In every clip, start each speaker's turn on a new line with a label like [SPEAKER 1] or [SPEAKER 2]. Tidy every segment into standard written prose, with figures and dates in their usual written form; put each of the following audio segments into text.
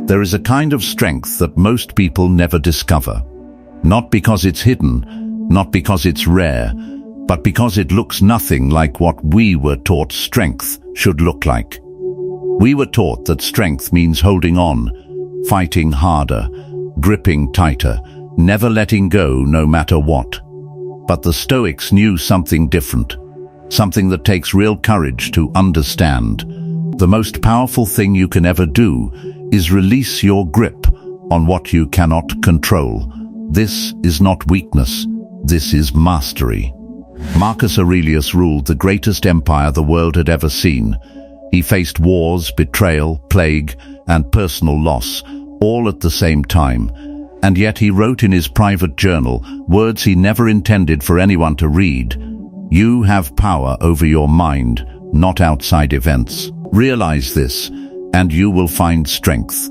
[SPEAKER 1] There is a kind of strength that most people never discover. Not because it's hidden, not because it's rare, but because it looks nothing like what we were taught strength should look like. We were taught that strength means holding on, fighting harder, gripping tighter, never letting go no matter what. But the Stoics knew something different, something that takes real courage to understand. The most powerful thing you can ever do is release your grip on what you cannot control. This is not weakness, this is mastery. Marcus Aurelius ruled the greatest empire the world had ever seen. He faced wars, betrayal, plague, and personal loss, all at the same time. And yet he wrote in his private journal words he never intended for anyone to read. You have power over your mind, not outside events. Realize this, and you will find strength.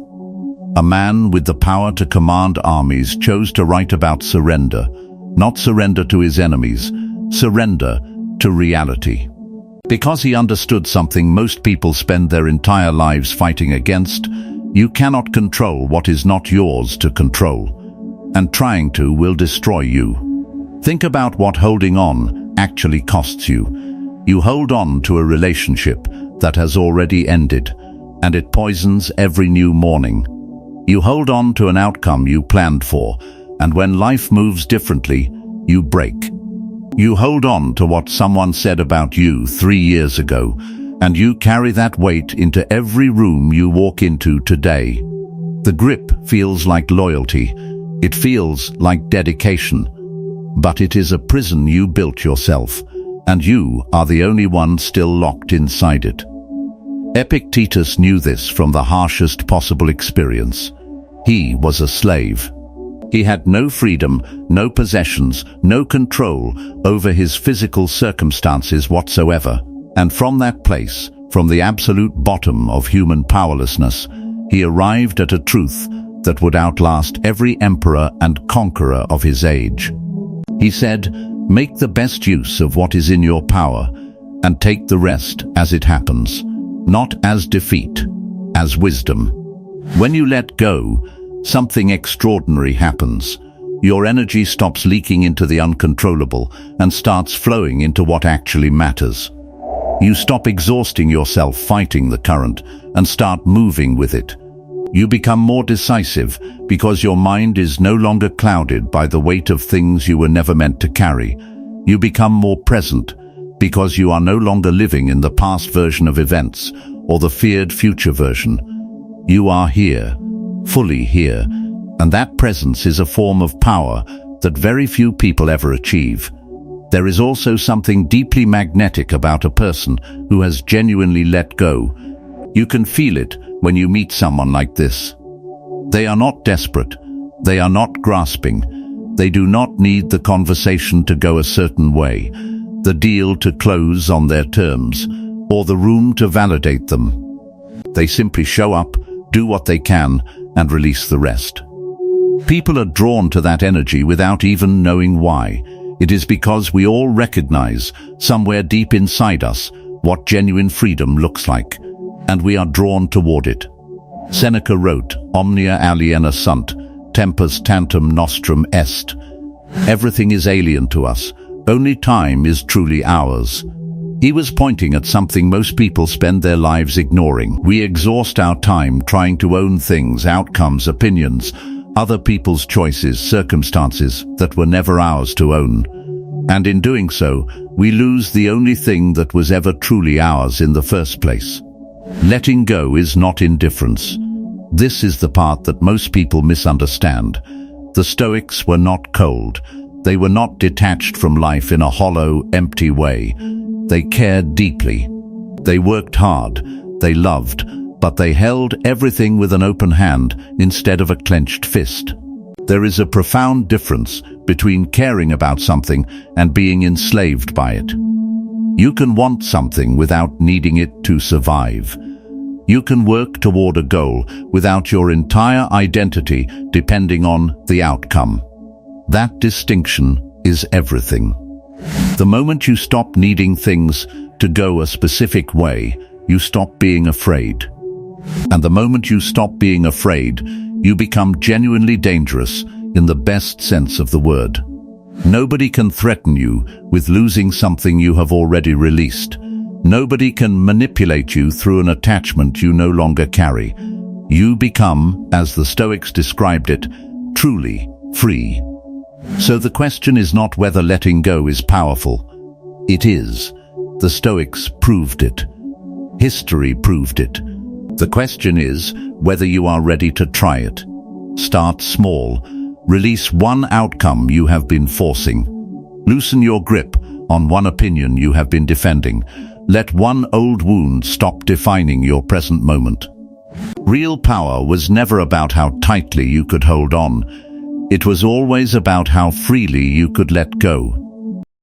[SPEAKER 1] A man with the power to command armies chose to write about surrender, not surrender to his enemies, surrender to reality. Because he understood something most people spend their entire lives fighting against: you cannot control what is not yours to control, and trying to will destroy you. Think about what holding on actually costs you. You hold on to a relationship that has already ended, and it poisons every new morning. You hold on to an outcome you planned for, and when life moves differently, you break. You hold on to what someone said about you 3 years ago, and you carry that weight into every room you walk into today. The grip feels like loyalty. It feels like dedication. But it is a prison you built yourself, and you are the only one still locked inside it. Epictetus knew this from the harshest possible experience. He was a slave. He had no freedom, no possessions, no control over his physical circumstances whatsoever. And from that place, from the absolute bottom of human powerlessness, he arrived at a truth that would outlast every emperor and conqueror of his age. He said, "Make the best use of what is in your power, and take the rest as it happens, not as defeat, as wisdom." When you let go, something extraordinary happens. Your energy stops leaking into the uncontrollable and starts flowing into what actually matters. You stop exhausting yourself fighting the current and start moving with it. You become more decisive because your mind is no longer clouded by the weight of things you were never meant to carry. You become more present because you are no longer living in the past version of events or the feared future version. You are here, fully here, and that presence is a form of power that very few people ever achieve. There is also something deeply magnetic about a person who has genuinely let go. You can feel it when you meet someone like this. They are not desperate. They are not grasping. They do not need the conversation to go a certain way, the deal to close on their terms, or the room to validate them. They simply show up, do what they can, and release the rest. People are drawn to that energy without even knowing why. It is because we all recognize, somewhere deep inside us, what genuine freedom looks like, and we are drawn toward it. Seneca wrote, "Omnia aliena sunt, tempus tantum nostrum est." Everything is alien to us. Only time is truly ours. He was pointing at something most people spend their lives ignoring. We exhaust our time trying to own things, outcomes, opinions, other people's choices, circumstances that were never ours to own. And in doing so, we lose the only thing that was ever truly ours in the first place. Letting go is not indifference. This is the part that most people misunderstand. The Stoics were not cold. They were not detached from life in a hollow, empty way. They cared deeply. They worked hard. They loved. But they held everything with an open hand instead of a clenched fist. There is a profound difference between caring about something and being enslaved by it. You can want something without needing it to survive. You can work toward a goal without your entire identity depending on the outcome. That distinction is everything. The moment you stop needing things to go a specific way, you stop being afraid. And the moment you stop being afraid, you become genuinely dangerous in the best sense of the word. Nobody can threaten you with losing something you have already released. Nobody can manipulate you through an attachment you no longer carry. You become, as the Stoics described it, truly free. So the question is not whether letting go is powerful. It is. The Stoics proved it. History proved it. The question is whether you are ready to try it. Start small. Release one outcome you have been forcing. Loosen your grip on one opinion you have been defending. Let one old wound stop defining your present moment. Real power was never about how tightly you could hold on. It was always about how freely you could let go.